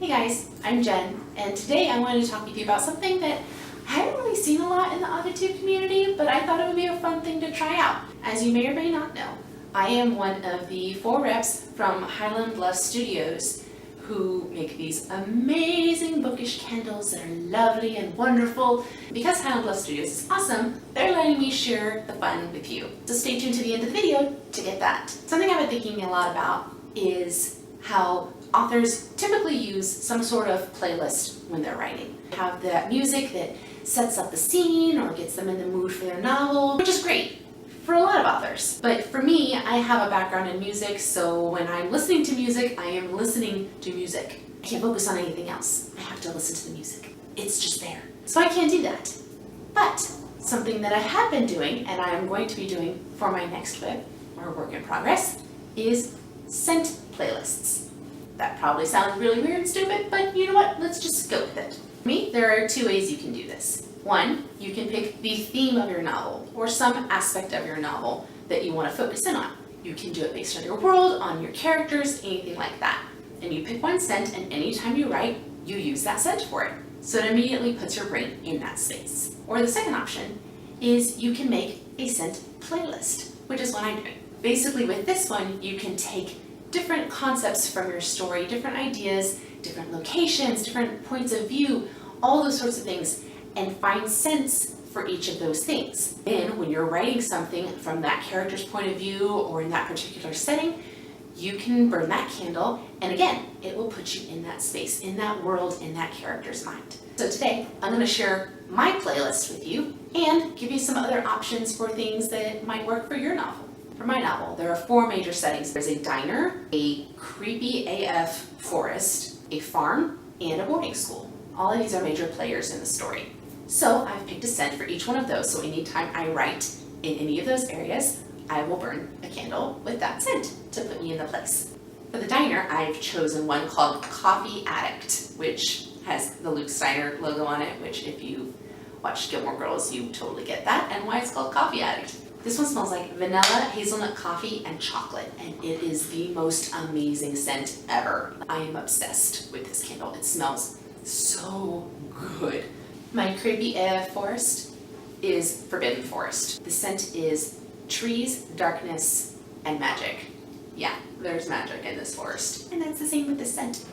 Hey guys, I'm Jen, and today I wanted to talk with you about something that I haven't really seen a lot in the Auditive community, but I thought it would be a fun thing to try out. As you may or may not know, I am one of the 4 reps from Highland Bluff Studios who make these amazing bookish candles that are lovely and wonderful. Because Highland Bluff Studios is awesome, they're letting me share the fun with you. So stay tuned to the end of the video to get that. Something I've been thinking a lot about is how authors typically use some sort of playlist when they're writing. They have that music that sets up the scene or gets them in the mood for their novel, which is great for a lot of authors. But for me, I have a background in music, so when I'm listening to music, I am listening to music. I can't focus on anything else. I have to listen to the music. It's just there. So I can't do that. But something that I have been doing, and I am going to be doing for my next book, or work in progress, is scent playlists. That probably sounds really weird and stupid, but you know what? Let's just go with it. For me, there are 2 ways you can do this. One, you can pick the theme of your novel or some aspect of your novel that you want to focus in on. You can do it based on your world, on your characters, anything like that. And you pick one scent, and anytime you write, you use that scent for it. So it immediately puts your brain in that space. Or the second option is you can make a scent playlist, which is what I'm doing. Basically with this one, you can take different concepts from your story, different ideas, different locations, different points of view, all those sorts of things, and find scents for each of those things. Then when you're writing something from that character's point of view or in that particular setting, you can burn that candle, and again, it will put you in that space, in that world, in that character's mind. So today, I'm going to share my playlist with you and give you some other options for things that might work for your novel. For my novel, there are 4 major settings. There's a diner, a creepy AF forest, a farm, and a boarding school. All of these are major players in the story. So I've picked a scent for each one of those, so anytime I write in any of those areas, I will burn a candle with that scent to put me in the place. For the diner, I've chosen one called Coffee Addict, which has the Luke Steiner logo on it, which if you watch Gilmore Girls, you totally get that, and why it's called Coffee Addict. This one smells like vanilla, hazelnut coffee, and chocolate, and it is the most amazing scent ever. I am obsessed with this candle. It smells so good. My creepy AF forest is Forbidden Forest. The scent is trees, darkness, and magic. Yeah, there's magic in this forest. And that's the same with this scent.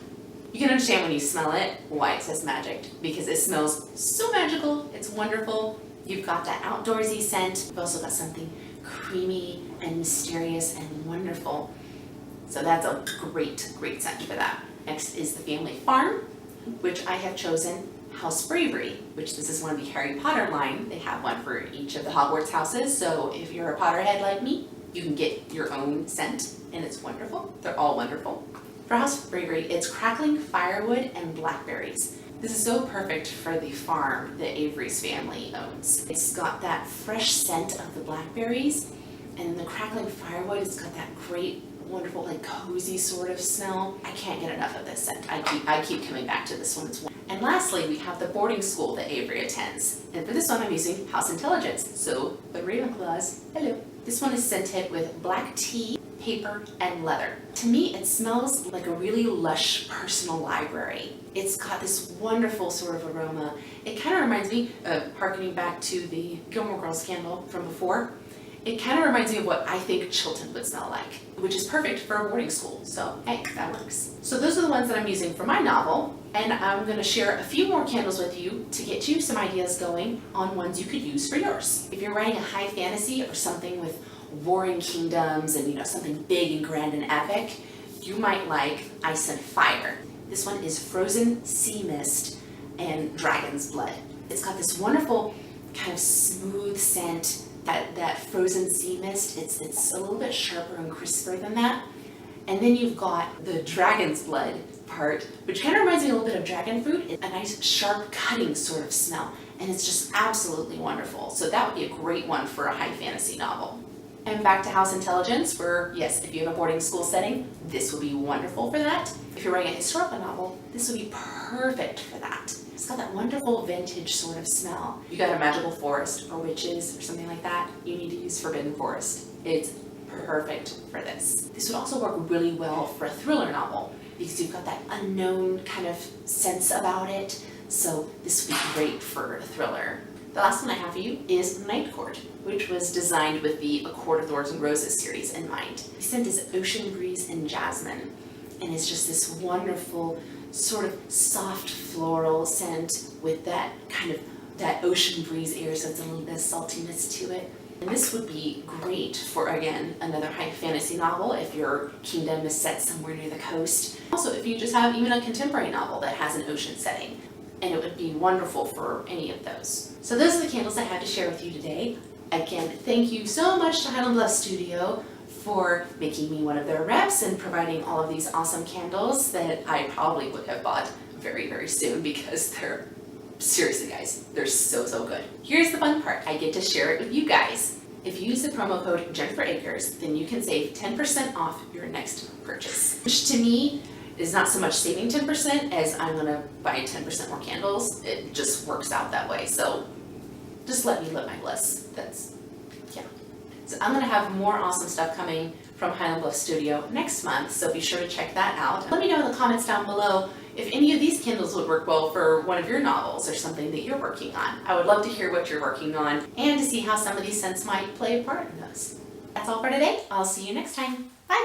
You can understand when you smell it why it says magic, because it smells so magical, it's wonderful. You've got that outdoorsy scent. You've also got something creamy and mysterious and wonderful. So that's a great scent for that. Next is the family farm, which I have chosen House Bravery, which this is one of the Harry Potter line. They have one for each of the Hogwarts houses. So if you're a Potterhead like me, you can get your own scent, and it's wonderful. They're all wonderful. For House Bravery, it's crackling firewood and blackberries. This is so perfect for the farm that Avery's family owns. It's got that fresh scent of the blackberries, and the crackling firewood, it's got that great, wonderful, like cozy sort of smell. I can't get enough of this scent. I keep coming back to this one. It's wonderful. And lastly, we have the boarding school that Avery attends. And for this one, I'm using House Intelligence. So the Ravenclaws, hello. This one is scented with black tea, paper, and leather. To me, it smells like a really lush personal library. It's got this wonderful sort of aroma. It kind of reminds me of, harkening back to the Gilmore Girls candle from before, it kind of reminds me of what I think Chilton would smell like, which is perfect for a boarding school. So, hey, that works. So those are the ones that I'm using for my novel, and I'm going to share a few more candles with you to get you some ideas going on ones you could use for yours. If you're writing a high fantasy or something with warring kingdoms and something big and grand and epic, you might like Ice and Fire. This one is Frozen Sea Mist and Dragon's Blood. It's got this wonderful kind of smooth scent. That frozen sea mist, it's a little bit sharper and crisper than that. And then you've got the dragon's blood part, which kind of reminds me a little bit of dragon fruit. It's a nice sharp cutting sort of smell, and it's just absolutely wonderful. So that would be a great one for a high fantasy novel. And back to House Intelligence, where yes, if you have a boarding school setting, this would be wonderful for that. If you're writing a historical novel, this would be perfect for that. It's got that wonderful vintage sort of smell. You got a magical forest or witches or something like that, you need to use Forbidden Forest. It's perfect for this. This would also work really well for a thriller novel. because you've got that unknown kind of sense about it. So this would be great for a thriller. The last one I have for you is Night Court, which was designed with the A Court of Thorns and Roses series in mind. The scent is Ocean Breeze and Jasmine, and it's just this wonderful sort of soft floral scent with that kind of that ocean breeze air, so it's a little bit of saltiness to it. And this would be great for, again, another high fantasy novel if your kingdom is set somewhere near the coast. Also, if you just have even a contemporary novel that has an ocean setting, and it would be wonderful for any of those. So those are the candles I had to share with you today. Again, thank you so much to Highland Bluff Studio for making me one of their reps and providing all of these awesome candles that I probably would have bought very, very soon because they're, seriously guys, they're so, so good. Here's the fun part, I get to share it with you guys. If you use the promo code Jennifer Akers, then you can save 10% off your next purchase, which to me is not so much saving 10% as I'm gonna buy 10% more candles. It just works out that way. So just let me live my bliss. That's, yeah. So I'm gonna have more awesome stuff coming from Highland Bluff Studio next month, so be sure to check that out. Let me know in the comments down below if any of these candles would work well for one of your novels or something that you're working on. I would love to hear what you're working on and to see how some of these scents might play a part in those. That's all for today. I'll see you next time. Bye.